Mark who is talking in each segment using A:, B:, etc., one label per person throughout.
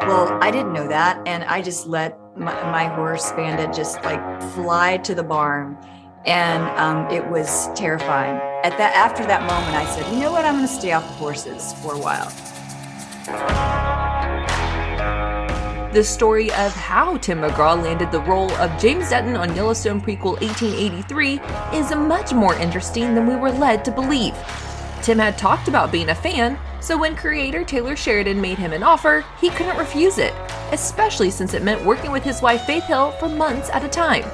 A: Well, I didn't know that, and I just let my horse Bandit just like fly to the barn, and it was terrifying. After that moment, I said, you know what? I'm going to stay off the horses for a while.
B: The story of how Tim McGraw landed the role of James Dutton on Yellowstone prequel 1883 is much more interesting than we were led to believe. Tim had talked about being a fan, so when creator Taylor Sheridan made him an offer, he couldn't refuse it, especially since it meant working with his wife Faith Hill for months at a time.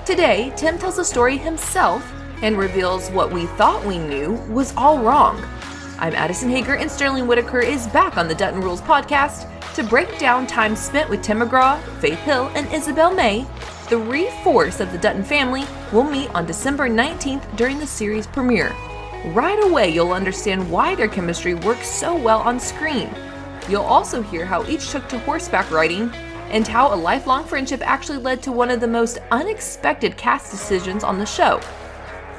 B: Today, Tim tells the story himself and reveals what we thought we knew was all wrong. I'm Addison Hager, and Sterling Whitaker is back on the Dutton Rules podcast to break down time spent with Tim McGraw, Faith Hill, and Isabel May. The re-force of the Dutton family will meet on December 19th during the series premiere. Right away, you'll understand why their chemistry works so well on screen. You'll also hear how each took to horseback riding and how a lifelong friendship actually led to one of the most unexpected cast decisions on the show.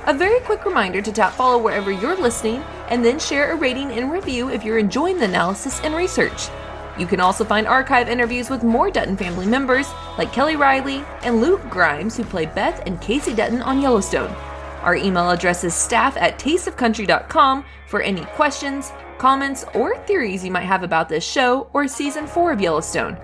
B: A very quick reminder to tap follow wherever you're listening, and then share a rating and review if you're enjoying the analysis and research. You can also find archive interviews with more Dutton family members like Kelly Riley and Luke Grimes, who play Beth and Casey Dutton on Yellowstone. Our email address is staff@tasteofcountry.com for any questions, comments, or theories you might have about this show or Season 4 of Yellowstone.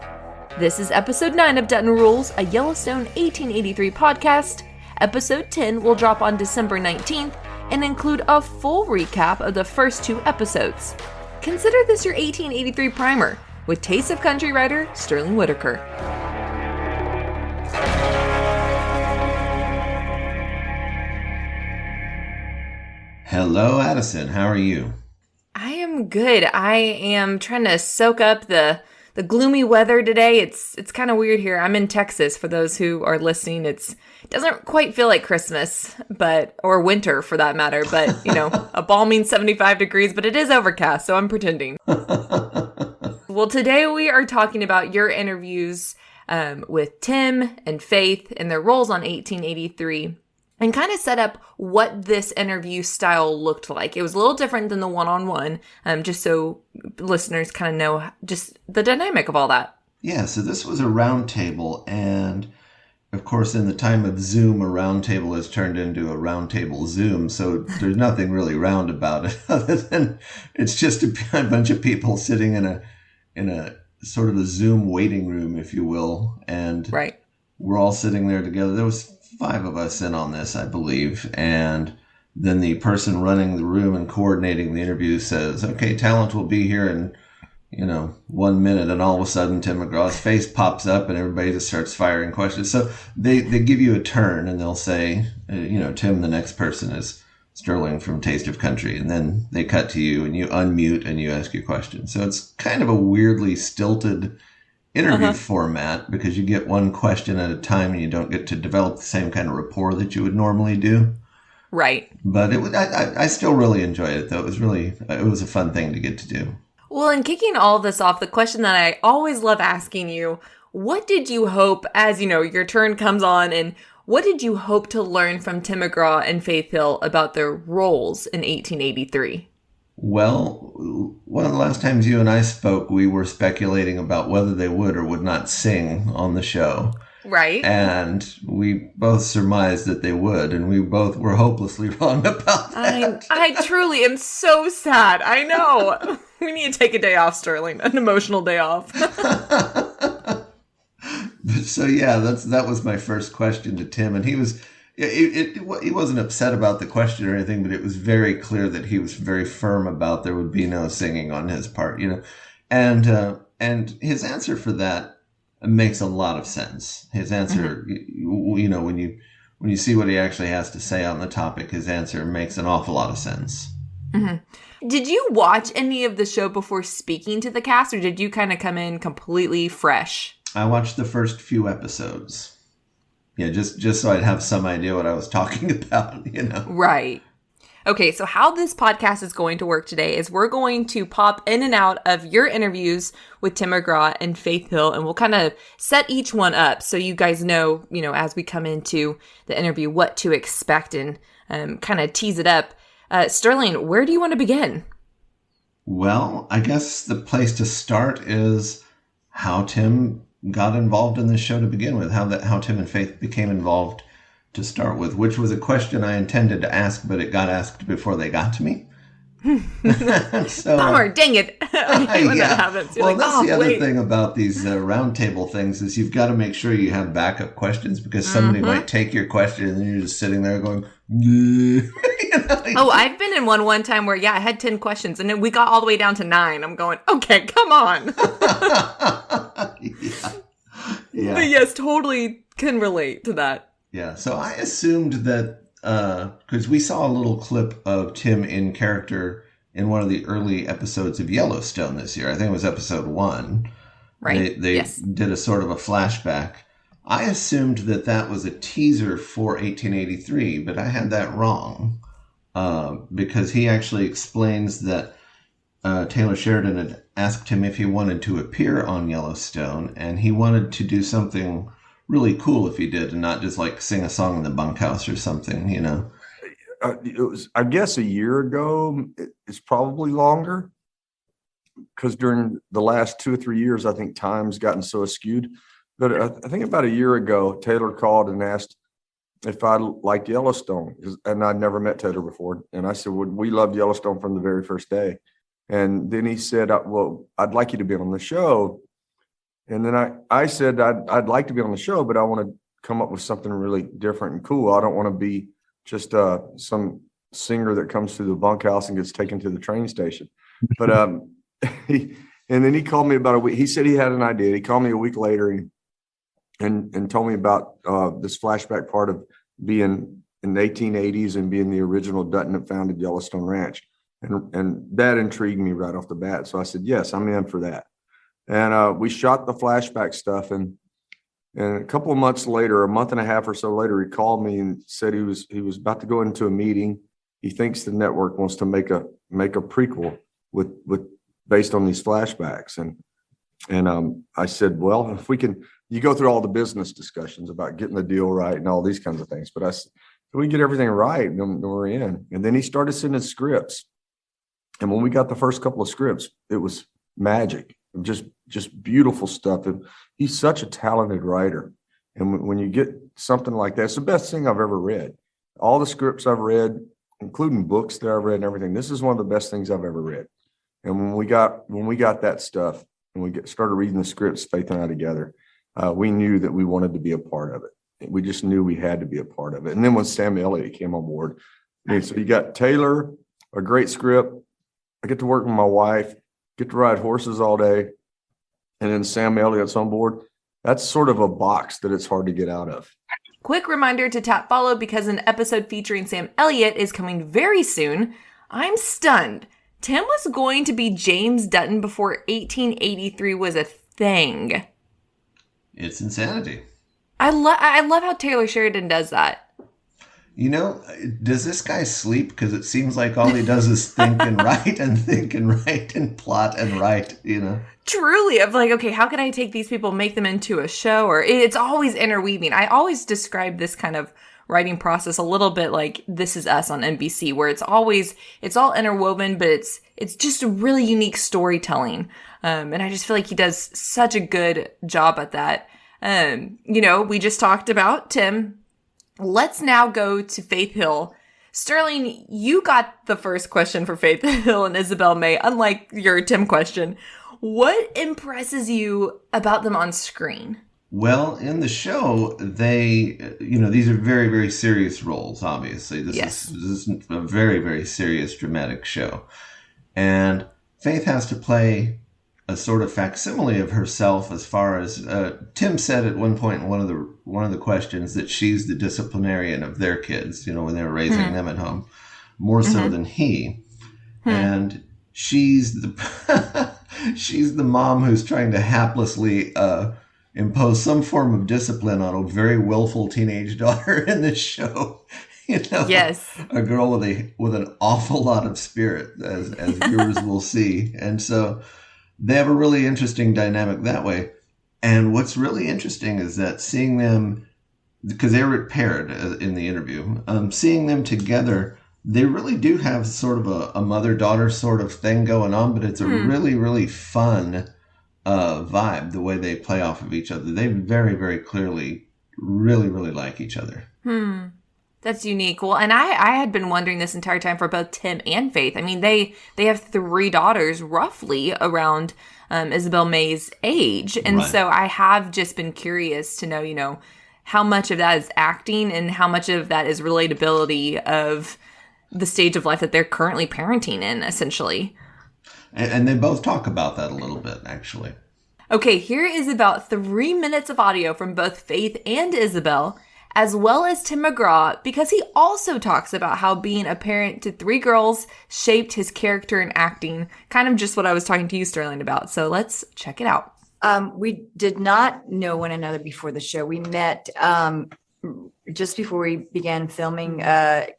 B: This is Episode 9 of Dutton Rules, a Yellowstone 1883 podcast. Episode 10 will drop on December 19th and include a full recap of the first 2 episodes. Consider this your 1883 primer with Taste of Country writer Sterling Whitaker.
C: Hello, Addison. How are you?
B: I am good. I am trying to soak up the gloomy weather today. It's kind of weird here. I'm in Texas. For those who are listening, it doesn't quite feel like Christmas, or winter for that matter. But a balmy 75 degrees. But it is overcast, so I'm pretending. Well, today we are talking about your interviews with Tim and Faith and their roles on 1883. And kind of set up what this interview style looked like. It was a little different than the one-on-one, just so listeners kind of know just the dynamic of all that.
C: Yeah, so this was a round table, and of course in the time of Zoom, a round table has turned into a round table Zoom, so there's nothing really round about it other than it's just a bunch of people sitting in a sort of a Zoom waiting room, if you will, and
B: right.
C: We're all sitting there together. There was 5 of us in on this, I believe. And then the person running the room and coordinating the interview says, okay, talent will be here in, 1 minute. And all of a sudden, Tim McGraw's face pops up and everybody just starts firing questions. So they give you a turn and they'll say, Tim, the next person is Sterling from Taste of Country. And then they cut to you and you unmute and you ask your question. So it's kind of a weirdly stilted interview format because you get one question at a time and you don't get to develop the same kind of rapport that you would normally do.
B: Right.
C: But I still really enjoyed it, though. It was a fun thing to get to do.
B: Well, and kicking all of this off, the question that I always love asking you, what did you hope as, your turn comes on, and what did you hope to learn from Tim McGraw and Faith Hill about their roles in 1883?
C: Well, one of the last times you and I spoke, we were speculating about whether they would or would not sing on the show.
B: Right.
C: And we both surmised that they would, and we both were hopelessly wrong about that.
B: I truly am so sad. I know. We need to take a day off, Sterling, an emotional day off.
C: So, yeah, that was my first question to Tim, and he wasn't upset about the question or anything, but it was very clear that he was very firm about there would be no singing on his part, and his answer for that makes a lot of sense. His answer, when you see what he actually has to say on the topic, his answer makes an awful lot of sense.
B: Mm-hmm. Did you watch any of the show before speaking to the cast, or did you kind of come in completely fresh?
C: I watched the first few episodes. Yeah, just so I'd have some idea what I was talking about,
B: Right. Okay, so how this podcast is going to work today is we're going to pop in and out of your interviews with Tim McGraw and Faith Hill, and we'll kind of set each one up so you guys know, as we come into the interview, what to expect and kind of tease it up. Sterling, where do you want to begin?
C: Well, I guess the place to start is how Tim got involved in this show to begin with, how Tim and Faith became involved to start with, which was a question I intended to ask, but it got asked before they got to me. So,
B: bummer, dang it. I hate when that happens. You're
C: well,
B: like,
C: that's the other
B: wait.
C: thing about these roundtable things is you've got to make sure you have backup questions, because somebody might take your question and then you're just sitting there going,
B: Oh, I've been in one time where, I had 10 questions and then we got all the way down to 9. I'm going, okay, come on.
C: Yeah.
B: But yes, totally can relate to that.
C: Yeah, so I assumed that, because we saw a little clip of Tim in character in one of the early episodes of Yellowstone this year. I think it was episode 1.
B: Right.
C: They
B: Yes.
C: did a sort of a flashback. I assumed that was a teaser for 1883, but I had that wrong, because he actually explains that Taylor Sheridan had asked him if he wanted to appear on Yellowstone, and he wanted to do something really cool if he did, and not just like sing a song in the bunkhouse or something, you know.
D: It was, I guess, a year ago. It's probably longer, because during the last 2 or 3 years, I think time's gotten so skewed. But I think about a year ago, Taylor called and asked if I liked Yellowstone, and I'd never met Taylor before. And I said, well, we loved Yellowstone from the very first day. And then he said, well, I'd like you to be on the show. And then I said, I'd like to be on the show, but I want to come up with something really different and cool. I don't want to be just some singer that comes through the bunkhouse and gets taken to the train station. But and then he called me about a week. He said he had an idea. He called me a week later and told me about this flashback part of being in the 1880s and being the original Dutton that founded Yellowstone Ranch. And that intrigued me right off the bat. So I said, yes, I'm in for that. And we shot the flashback stuff. And a couple of months later, a month and a half or so later, he called me and said he was about to go into a meeting. He thinks the network wants to make a prequel with based on these flashbacks. And I said, well, if we can, you go through all the business discussions about getting the deal right and all these kinds of things. But I said, if we get everything right, then we're in. And then he started sending scripts. And when we got the first couple of scripts, it was magic, just beautiful stuff. And he's such a talented writer. And when you get something like that, it's the best thing I've ever read. All the scripts I've read, including books that I've read and everything, this is one of the best things I've ever read. And when we got that stuff and we started reading the scripts, Faith and I together, we knew that we wanted to be a part of it. We just knew we had to be a part of it. And then when Sam Elliott came on board, so you got Taylor, a great script. I get to work with my wife, get to ride horses all day. And then Sam Elliott's on board. That's sort of a box that it's hard to get out of.
B: Quick reminder to tap follow because an episode featuring Sam Elliott is coming very soon. I'm stunned. Tim was going to be James Dutton before 1883 was a thing.
C: It's insanity.
B: I love how Taylor Sheridan does that.
C: You know, does this guy sleep? Because it seems like all he does is think and write and think and write and plot and write, you know?
B: Truly, of like, okay, how can I take these people, make them into a show? Or it's always interweaving. I always describe this kind of writing process a little bit like This Is Us on NBC, where it's all interwoven, but it's just a really unique storytelling. And I just feel like he does such a good job at that. We just talked about Tim. Let's now go to Faith Hill. Sterling, you got the first question for Faith Hill and Isabel May, unlike your Tim question. What impresses you about them on screen?
C: Well, in the show, these are very, very serious roles, obviously. This is a very, very serious, dramatic show. And Faith has to play a sort of facsimile of herself as far as Tim said at one point in one of the questions that she's the disciplinarian of their kids, when they were raising them at home, more so than he. And she's the mom who's trying to haplessly impose some form of discipline on a very willful teenage daughter in this show.
B: Yes,
C: a girl with an awful lot of spirit, as viewers will see, and so they have a really interesting dynamic that way. And what's really interesting is that seeing them, because they were paired in the interview, seeing them together, they really do have sort of a mother-daughter sort of thing going on, but it's a really, really fun vibe, the way they play off of each other. They very, very clearly really, really like each other.
B: That's unique. Well, and I had been wondering this entire time for both Tim and Faith. I mean, they have 3 daughters roughly around Isabel May's age. And
C: Right.
B: so I have just been curious to know, how much of that is acting and how much of that is relatability of the stage of life that they're currently parenting in, essentially.
C: And they both talk about that a little bit, actually.
B: Okay, here is about 3 minutes of audio from both Faith and Isabel, as well as Tim McGraw, because he also talks about how being a parent to 3 girls shaped his character and acting, kind of just what I was talking to you, Sterling, about. So let's check it out.
A: We did not know one another before the show. We met just before we began filming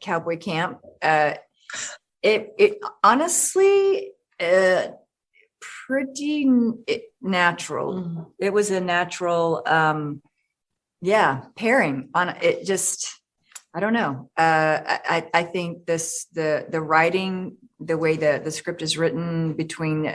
A: Cowboy Camp. It honestly pretty natural. It was a natural, pairing on it. Just, I don't know. I think the writing, the way the script is written between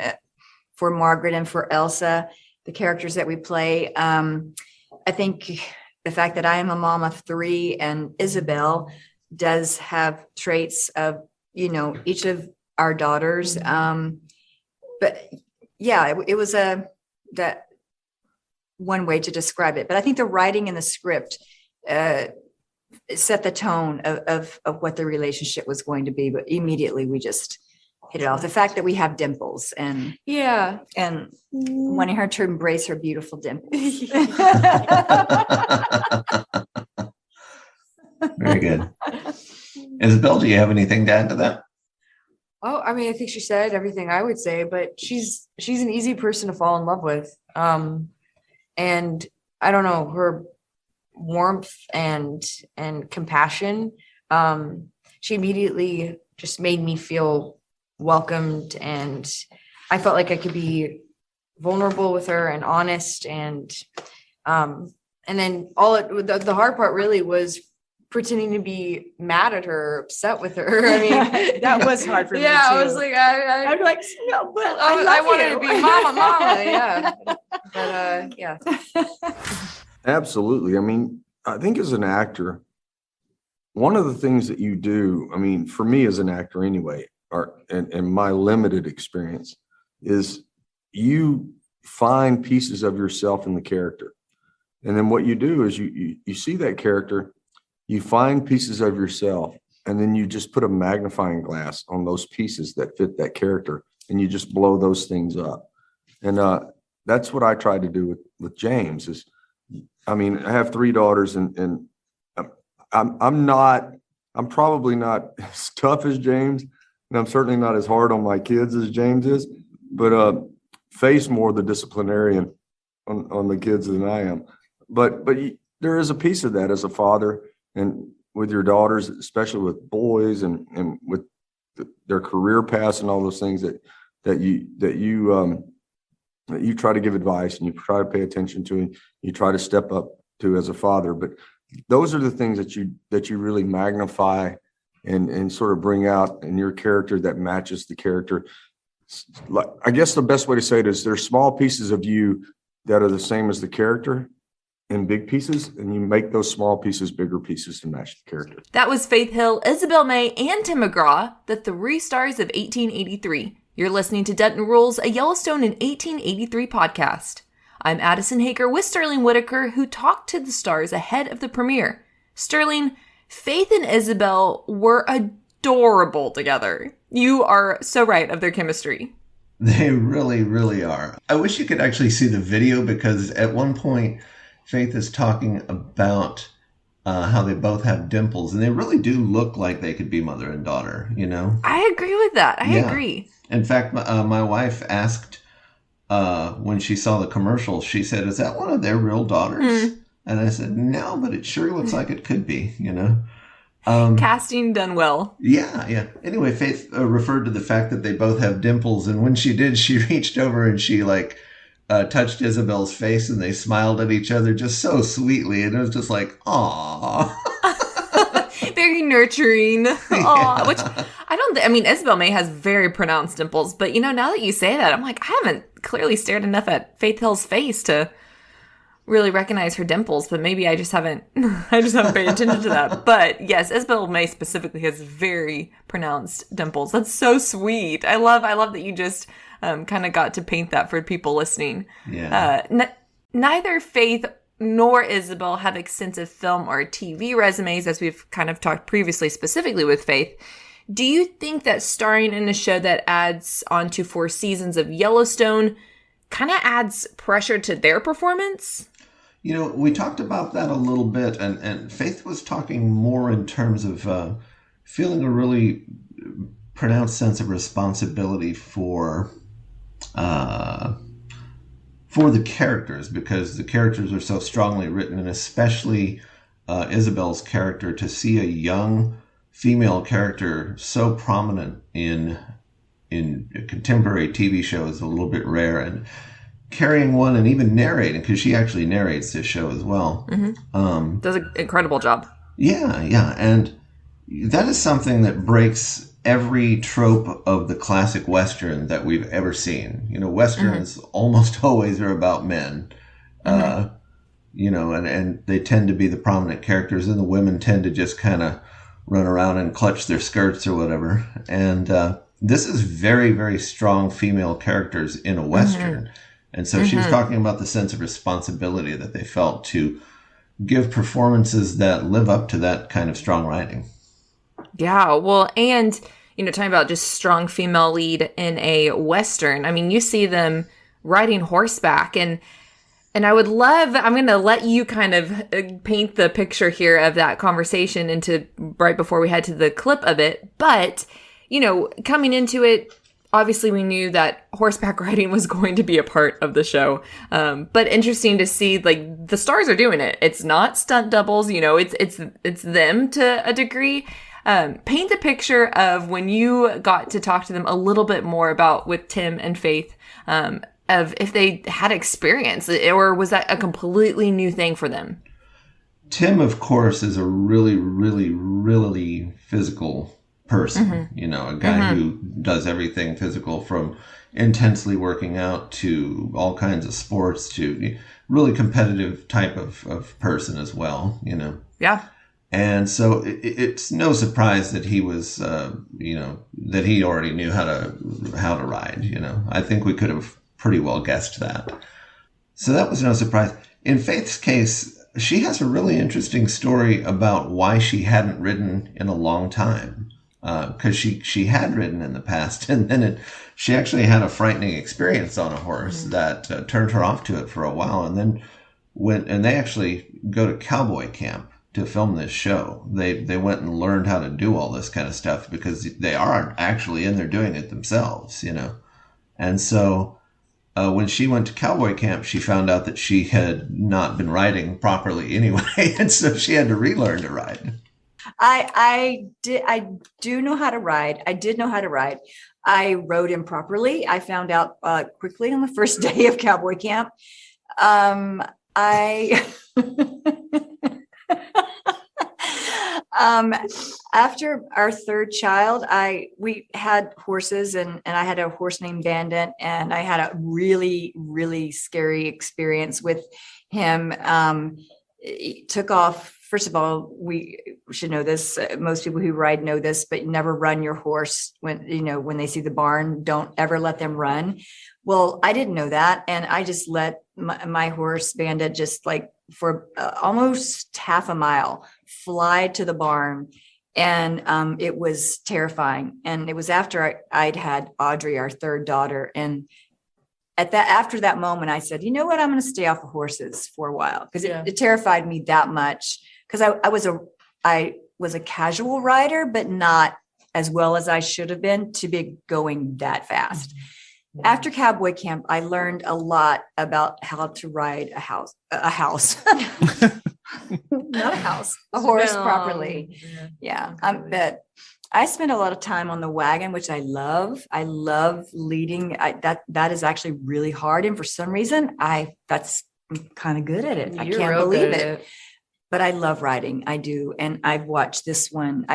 A: for Margaret and for Elsa, the characters that we play. I think the fact that I am a mom of 3 and Isabel does have traits of, each of our daughters. But yeah, it was that one way to describe it. But I think the writing and the script set the tone of what the relationship was going to be. But immediately we just hit it off. The fact that we have dimples and wanting her to embrace her beautiful dimples.
C: Very good. Isabel, do you have anything to add to that?
E: Oh, I mean, I think she said everything I would say, but she's an easy person to fall in love with. And I don't know, her warmth and compassion, she immediately just made me feel welcomed, and I felt like I could be vulnerable with her and honest, and then the hard part really was pretending to be mad at her, upset with her. I mean,
A: That was hard for me,
E: yeah,
A: too.
E: I was like,
A: I'm like, no, but
E: I wanted
A: you.
E: to be mama, yeah. But yeah.
D: Absolutely. I mean, I think as an actor, one of the things that you do, I mean, for me as an actor anyway, and my limited experience, is you find pieces of yourself in the character. And then what you do is you see that character, you find pieces of yourself, and then you just put a magnifying glass on those pieces that fit that character, and you just blow those things up. And that's what I tried to do with James. Is, I mean, I have 3 daughters, and I'm probably not as tough as James, and I'm certainly not as hard on my kids as James is, but Faith's more the disciplinarian on the kids than I am. But there is a piece of that as a father, and with your daughters, especially with boys and with their career paths and all those things that you try to give advice and you try to pay attention to and you try to step up to as a father. But those are the things that you really magnify and sort of bring out in your character that matches the character. Like, I guess the best way to say it is there's small pieces of you that are the same as the character in big pieces, and you make those small pieces bigger pieces to match the character.
B: That was Faith Hill, Isabel May, and Tim McGraw, the 3 stars of 1883. You're listening to Dutton Rules, a Yellowstone in 1883 podcast. I'm Addison Hager with Sterling Whitaker, who talked to the stars ahead of the premiere. Sterling, Faith and Isabel were adorable together. You are so right of their chemistry.
C: They really, really are. I wish you could actually see the video, because at one point, Faith is talking about how they both have dimples, and they really do look like they could be mother and daughter,
B: I agree with that. I
C: Yeah.
B: agree.
C: In fact, my wife asked when she saw the commercial, she said, "Is that one of their real daughters?" And I said, "No, but it sure looks like it could be,
B: Casting done well.
C: Yeah. Anyway, Faith referred to the fact that they both have dimples, and when she did, she reached over and she touched Isabel's face, and they smiled at each other just so sweetly, and it was just like, "Aw."
B: Very nurturing. Aw, which I mean, Isabel May has very pronounced dimples, but now that you say that, I'm like, I haven't clearly stared enough at Faith Hill's face to really recognize her dimples, but maybe I just haven't paid attention to that. But yes, Isabel May specifically has very pronounced dimples. That's so sweet. I love that you just kind of got to paint that for people listening.
C: Yeah.
B: Neither Faith nor Isabel have extensive film or TV resumes, as we've kind of talked previously, specifically with Faith. Do you think that starring in a show that adds on to 4 seasons of Yellowstone kind of adds pressure to their performance?
C: We talked about that a little bit, and Faith was talking more in terms of feeling a really pronounced sense of responsibility for the characters, because the characters are so strongly written, and especially Isabel's character. To see a young female character so prominent in a contemporary TV show is a little bit rare, and carrying one and even narrating, because she actually narrates this show as well.
B: Mm-hmm. Does an incredible job.
C: Yeah, and that is something that breaks every trope of the classic Western that we've ever seen. Westerns almost always are about men, and they tend to be the prominent characters, and the women tend to just kind of run around and clutch their skirts or whatever. And this is very, very strong female characters in a Western. And so she was talking about the sense of responsibility that they felt to give performances that live up to that kind of strong writing.
B: Yeah, well, and, talking about just strong female lead in a Western, I mean, you see them riding horseback, and I'm going to let you kind of paint the picture here of that conversation into right before we head to the clip of it. But, coming into it, obviously we knew that horseback riding was going to be a part of the show. But interesting to see, like, the stars are doing it. It's not stunt doubles, it's them to a degree. Paint the picture of when you got to talk to them a little bit more about with Tim and Faith, of if they had experience, or was that a completely new thing for them?
C: Tim, of course, is a really, really, really physical person, a guy who does everything physical, from intensely working out to all kinds of sports, to really competitive type of person as well,
B: Yeah.
C: And so it's no surprise that he was, that he already knew how to ride. I think we could have pretty well guessed that. So that was no surprise. In Faith's case, she has a really interesting story about why she hadn't ridden in a long time. Because she had ridden in the past, and then she actually had a frightening experience on a horse that turned her off to it for a while. And then they actually go to cowboy camp to film this show. They went and learned how to do all this kind of stuff, because they aren't actually in there doing it themselves, And so when she went to cowboy camp, she found out that she had not been riding properly anyway, and so she had to relearn to ride.
A: I do know how to ride. I did know how to ride. I rode improperly. I found out quickly on the first day of cowboy camp. After our third child, we had horses, and I had a horse named Bandit, and I had a really, really scary experience with him. He took off. First of all, we should know this. Most people who ride know this, but never run your horse when they see the barn. Don't ever let them run. Well, I didn't know that, and I just let my horse Bandit just like for almost half a mile fly to the barn, and it was terrifying. And it was after I'd had Audrey, our third daughter, and after that moment, I said, you know what, I'm going to stay off of horses for a while, because it terrified me that much. Because I was a casual rider, but not as well as I should have been to be going that fast. After cowboy camp, I learned a lot about how to ride a horse properly. Yeah. But I spent a lot of time on the wagon, which I love. I love leading. That is actually really hard. And for some reason, I'm kind of good at it. I can't believe it. but I love riding. I do. And I've watched Isabel,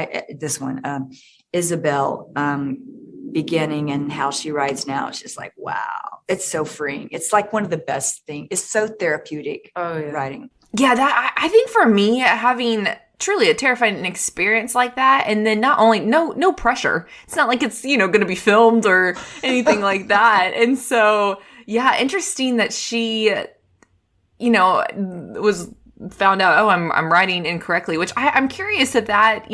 A: beginning and how she rides now. It's just like, wow, it's so freeing. It's like one of the best things. It's so therapeutic.
E: Oh, yeah.
A: Riding.
B: Yeah, that I think for me, having truly a terrifying experience like that, and then not only no pressure. It's not like it's going to be filmed or anything like that. And so, yeah, interesting that she, was found out. Oh, I'm writing incorrectly, which I'm curious if that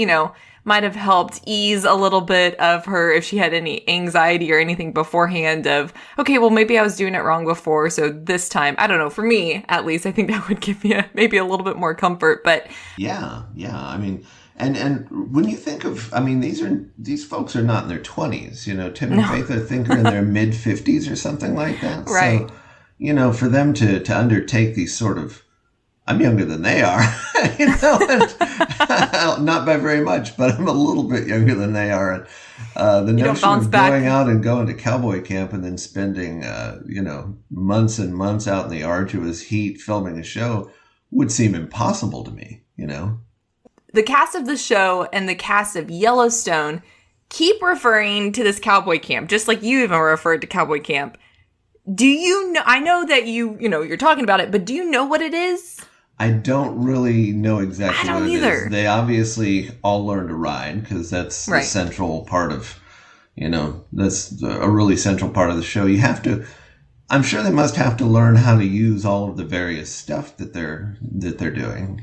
B: might have helped ease a little bit of her if she had any anxiety or anything beforehand of, okay, well, maybe I was doing it wrong before. So this time, I don't know, for me, at least, I think that would give me maybe a little bit more comfort, but.
C: Yeah. I mean, and when you think of, I mean, these folks are not in their 20s, Tim and Faith, I think are in their mid 50s or something like that.
B: Right.
C: So, for them to undertake these sort of, I'm younger than they are, and, not by very much, but I'm a little bit younger than they are. And the notion of going out and going to cowboy camp and then spending, months and months out in the arduous heat filming a show would seem impossible to me,
B: The cast of the show and the cast of Yellowstone keep referring to this cowboy camp, just like you even referred to cowboy camp. Do you know? I know that you're talking about it, but do you know what it is?
C: I don't really know exactly what it
B: either.
C: is. They obviously all learn to ride because that's the central part of, that's a really central part of the show. You have to, I'm sure they must have to learn how to use all of the various stuff that they're doing,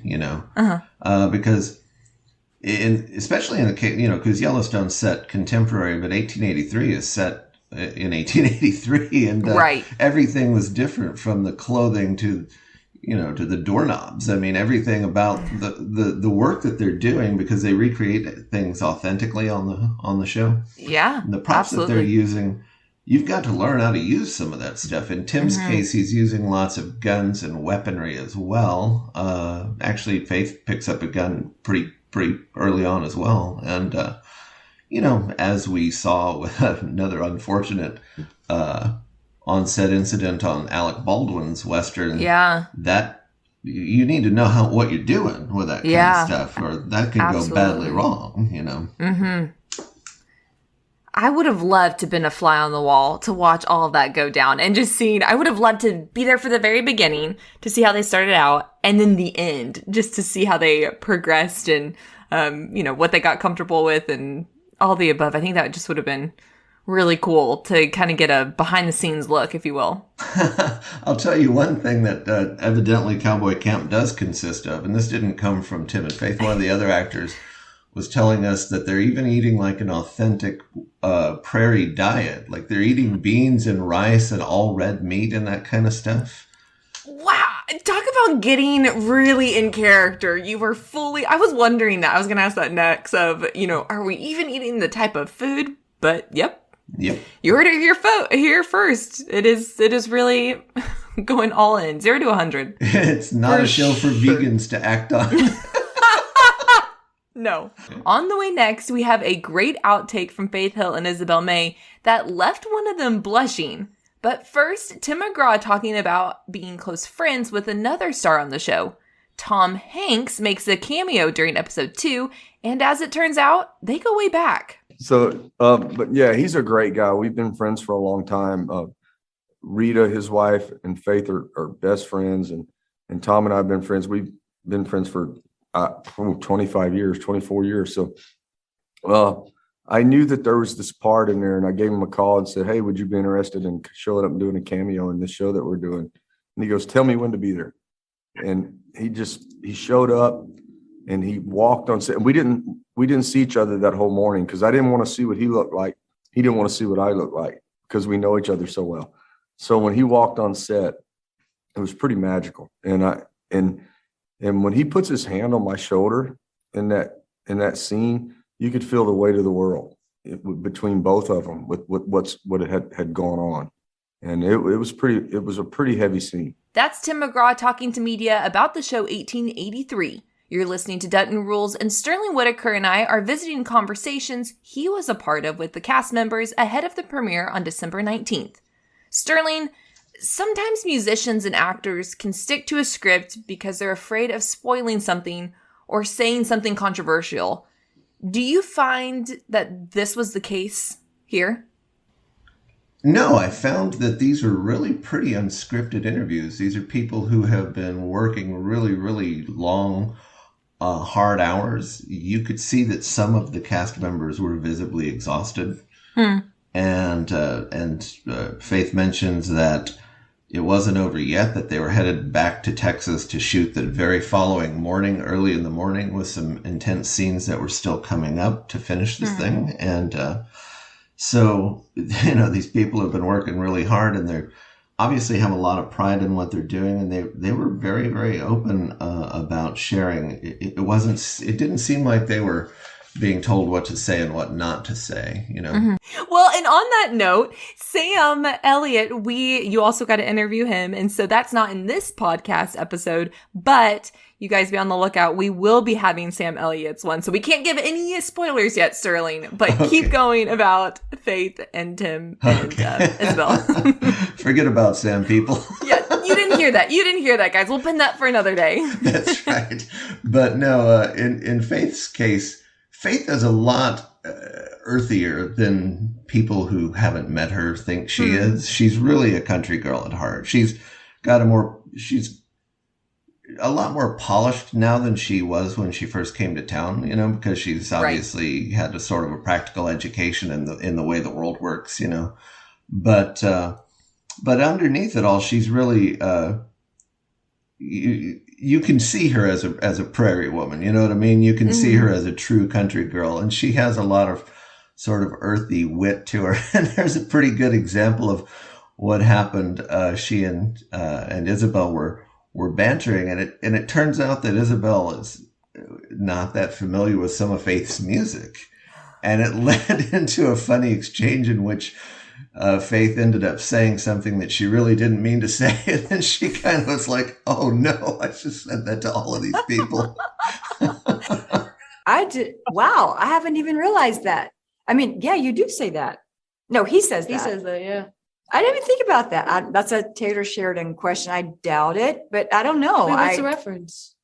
C: because especially in a case, because Yellowstone's set contemporary, but 1883 is set in 1883, and everything was different from the clothing to the doorknobs. I mean, everything about the work that they're doing, because they recreate things authentically on the show.
B: Yeah,
C: and the props that they're using, you've got to learn how to use some of that stuff. In Tim's case, he's using lots of guns and weaponry as well. Actually, Faith picks up a gun pretty early on as well. And, as we saw with another unfortunate on-set incident on Alec Baldwin's Western, that you need to know what you're doing with that kind of stuff, or that can go badly wrong,
B: I would have loved to have been a fly on the wall to watch all of that go down and just seeing, I would have loved to be there for the very beginning to see how they started out, and then the end, just to see how they progressed and, what they got comfortable with and all the above. I think that just would have been really cool to kind of get a behind the scenes look, if you will.
C: I'll tell you one thing that evidently Cowboy Camp does consist of, and this didn't come from Tim and Faith. One of the other actors was telling us that they're even eating like an authentic prairie diet. Like they're eating beans and rice and all red meat and that kind of stuff.
B: Wow. Talk about getting really in character. You were fully, I was wondering that. I was going to ask that next of, are we even eating the type of food? But yep. You heard it here first. It is really going all in, 0 to 100.
C: It's not a show for vegans to act on.
B: No. On the way next, we have a great outtake from Faith Hill and Isabel May that left one of them blushing. But first, Tim McGraw talking about being close friends with another star on the show. Tom Hanks makes a cameo during episode 2, and as it turns out, they go way back.
D: So, but yeah, he's a great guy. We've been friends for a long time. Rita, his wife, and Faith are best friends, and Tom and I have been friends. We've been friends for 25 years, 24 years. So, I knew that there was this part in there, and I gave him a call and said, "Hey, would you be interested in showing up and doing a cameo in this show that we're doing?" And he goes, "Tell me when to be there." And he showed up, and he walked on set. We didn't see each other that whole morning because I didn't want to see what he looked like. He didn't want to see what I looked like because we know each other so well. So when he walked on set, it was pretty magical. And when he puts his hand on my shoulder in that scene, you could feel the weight of the world between both of them with what had gone on. And it was a pretty heavy scene.
B: That's Tim McGraw talking to media about the show 1883. You're listening to Dutton Rules, and Sterling Whitaker and I are visiting conversations he was a part of with the cast members ahead of the premiere on December 19th. Sterling, sometimes musicians and actors can stick to a script because they're afraid of spoiling something or saying something controversial. Do you find that this was the case here?
C: No, I found that these were really pretty unscripted interviews. These are people who have been working really, really long, hard hours. You could see that some of the cast members were visibly exhausted. And Faith mentions that it wasn't over yet, that they were headed back to Texas to shoot the very following morning, early in the morning, with some intense scenes that were still coming up to finish this thing. And so, these people have been working really hard, and they're obviously have a lot of pride in what they're doing, and they were very, very open about sharing. It didn't seem like they were being told what to say and what not to say,
B: Well, and on that note, Sam Elliott, you also got to interview him. And so that's not in this podcast episode, but you guys be on the lookout. We will be having Sam Elliott's one. So we can't give any spoilers yet, Sterling, but keep going about Faith and Tim and Isabel.
C: Forget about Sam, people.
B: Yeah, you didn't hear that. You didn't hear that, guys. We'll pin that for another day.
C: That's right. But no, in Faith's case, Faith is a lot earthier than people who haven't met her think she is. She's really a country girl at heart. She's a lot more polished now than she was when she first came to town, because she's obviously had a sort of a practical education in the way the world works, But underneath it all, she's really you can see her as a prairie woman, you know what I mean? You can see her as a true country girl, and she has a lot of sort of earthy wit to her. And there's a pretty good example of what happened. She and Isabel were bantering, and it turns out that Isabel is not that familiar with some of Faith's music, and it led into a funny exchange in which Faith ended up saying something that she really didn't mean to say. And then she kind of was like, oh no, I just said that to all of these people.
A: I did. Wow. I haven't even realized that. I mean, yeah, you do say that. No, he says that.
E: He says that, yeah.
A: I didn't even think about that. That's a Taylor Sheridan question. I doubt it, but I don't know.
E: Wait, what's the reference?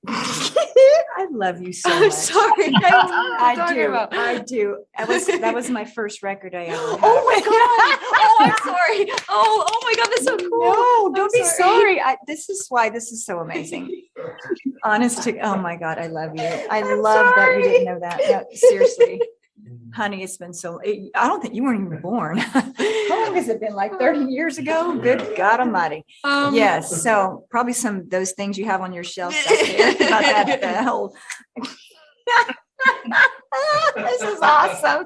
A: I love you so
E: I'm
A: much.
E: sorry.
A: I do. That was my first record I ever had.
E: Oh my god! Oh, I'm sorry. Oh my god, that's so cool.
A: No, don't be sorry. This is why this is so amazing. Oh my god, I love you. I love that you didn't know that. No, seriously. Honey, it's been I don't think you weren't even born. How long has it been? Like 30 years ago? Good God Almighty. Yes. So probably some of those things you have on your shelf out there about that the whole. This is awesome.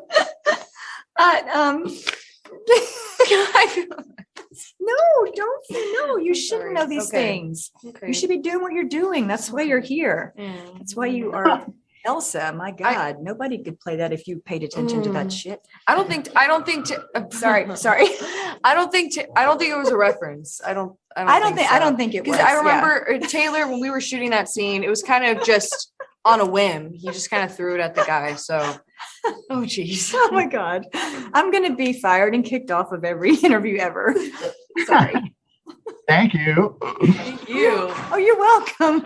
A: No, you shouldn't know these things.
E: Okay.
A: You should be doing what you're doing. That's why you're here. That's why you are Elsa. My God, nobody could play that if you paid attention to that shit.
E: I don't think sorry. I don't think it was a reference. I don't think it was.
A: Because
E: I remember Taylor, when we were shooting that scene, it was kind of just on a whim. He just kind of threw it at the guy. So, oh geez.
A: Oh my God. I'm going to be fired and kicked off of every interview ever. Sorry.
F: Thank you.
E: Thank you.
A: Oh, you're welcome.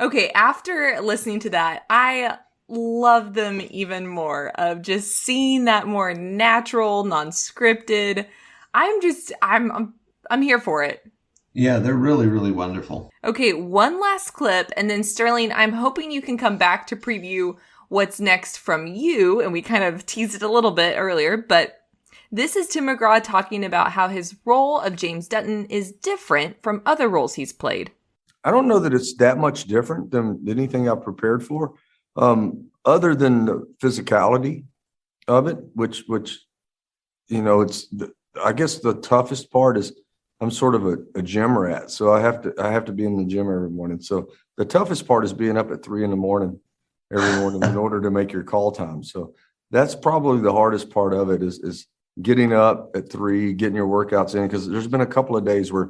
B: Okay, after listening to that, I love them even more, of just seeing that more natural, non-scripted. I'm here for it.
C: Yeah, they're really, really wonderful.
B: Okay, one last clip, and then Sterling, I'm hoping you can come back to preview what's next from you, and we kind of teased it a little bit earlier, but this is Tim McGraw talking about how his role of James Dutton is different from other roles he's played.
D: I don't know that it's that much different than anything I prepared for, other than the physicality of it, which I guess the toughest part is I'm sort of a gym rat, so I have to be in the gym every morning. So the toughest part is being up at 3 a.m. every morning in order to make your call time. So that's probably the hardest part of it is getting up at 3, getting your workouts in, because there's been a couple of days where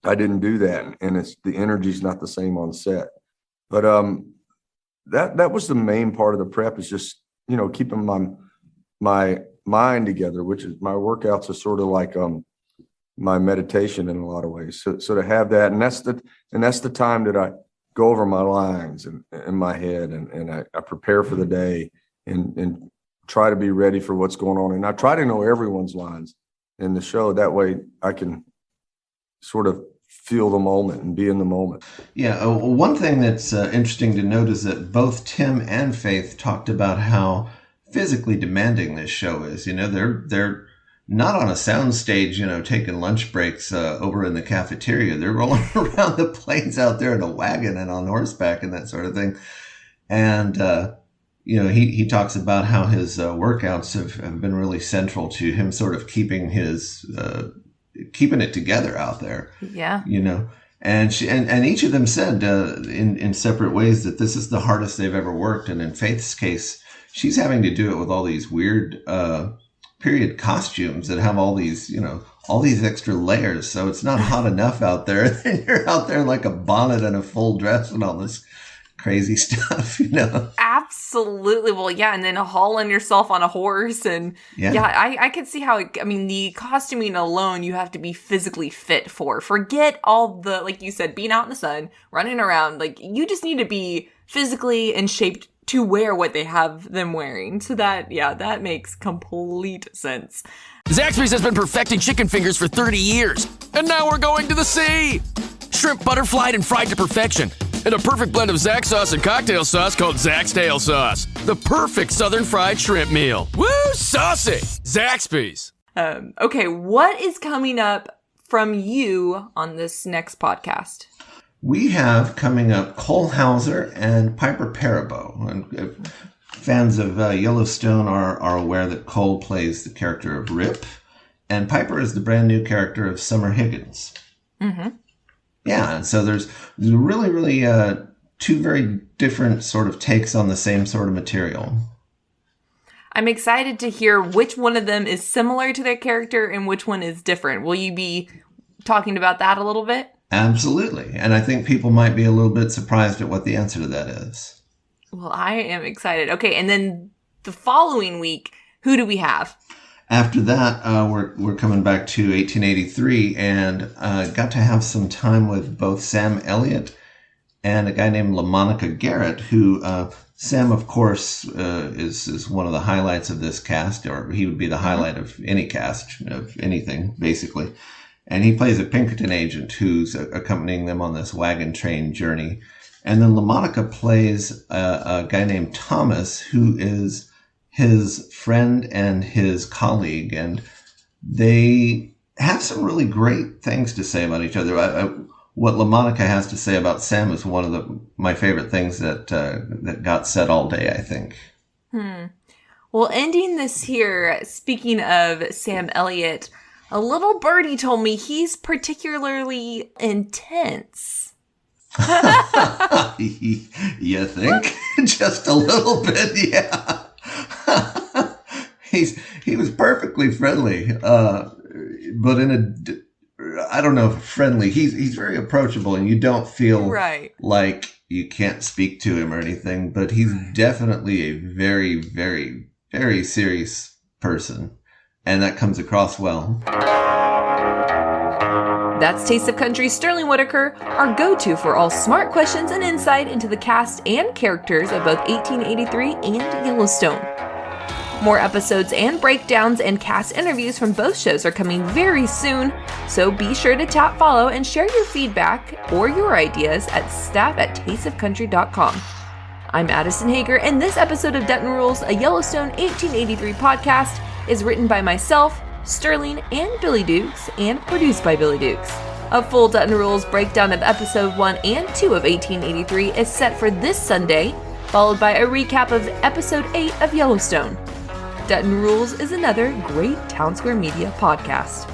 D: I didn't do that, and the energy's not the same on set. But that was the main part of the prep, is just keeping my mind together, which is my workouts are sort of like my meditation in a lot of ways. So to have that, and that's the time that I go over my lines in my head, and I prepare for the day and try to be ready for what's going on. And I try to know everyone's lines in the show. That way I can sort of feel the moment and be in the moment.
C: Yeah, one thing that's interesting to note is that both Tim and Faith talked about how physically demanding this show is. They're not on a sound stage, taking lunch breaks over in the cafeteria. They're rolling around the plains out there in a wagon and on horseback and that sort of thing. And, he talks about how his workouts have been really central to him sort of keeping it together out there.
B: Yeah.
C: And and each of them said in separate ways that this is the hardest they've ever worked. And in Faith's case, she's having to do it with all these weird period costumes that have all these extra layers. So it's not hot enough out there. And you're out there in like a bonnet and a full dress and all this crazy stuff,
B: Absolutely. Well, yeah. And then hauling yourself on a horse. And I could see how, the costuming alone, you have to be physically fit for. Forget all the, like you said, being out in the sun, running around. Like, you just need to be physically in shape to wear what they have them wearing. So that makes complete sense.
G: Zaxby's has been perfecting chicken fingers for 30 years. And now we're going to the sea. Shrimp butterflied and fried to perfection. And a perfect blend of Zax sauce and cocktail sauce called Zax Tail Sauce. The perfect southern fried shrimp meal. Woo, saucy! Zaxby's.
B: Okay, what is coming up from you on this next podcast?
C: We have coming up Cole Hauser and Piper Perabo. And if fans of Yellowstone are aware that Cole plays the character of Rip, and Piper is the brand new character of Summer Higgins.
B: Mm-hmm.
C: Yeah, and so there's really, really two very different sort of takes on the same sort of material.
B: I'm excited to hear which one of them is similar to their character and which one is different. Will you be talking about that a little bit?
C: Absolutely. And I think people might be a little bit surprised at what the answer to that is.
B: Well, I am excited. Okay, and then the following week, who do we have?
C: After that, we're coming back to 1883 and got to have some time with both Sam Elliott and a guy named LaMonica Garrett, who Sam, of course, is one of the highlights of this cast, or he would be the highlight of any cast, of anything, basically. And he plays a Pinkerton agent who's accompanying them on this wagon train journey. And then LaMonica plays a guy named Thomas, who is his friend and his colleague. And they have some really great things to say about each other. What LaMonica has to say about Sam is one of my favorite things that got said all day, I think.
B: Well, ending this here, speaking of Sam Elliott, a little birdie told me he's particularly intense.
C: You think? Just a little bit, yeah. He was perfectly friendly, but I don't know if friendly. He's very approachable, and you don't feel like you can't speak to him or anything. But he's definitely a very, very, very serious person, and that comes across well.
B: That's Taste of Country's Sterling Whitaker, our go-to for all smart questions and insight into the cast and characters of both 1883 and Yellowstone. More episodes and breakdowns and cast interviews from both shows are coming very soon, so be sure to tap follow and share your feedback or your ideas at staff@tasteofcountry.com. I'm Addison Hager, and this episode of Dutton Rules, a Yellowstone 1883 podcast, is written by myself, Sterling, and Billy Dukes, and produced by Billy Dukes. A full Dutton Rules breakdown of episode 1 and 2 of 1883 is set for this Sunday, followed by a recap of episode 8 of Yellowstone. Dutton Rules is another great Town Square Media podcast.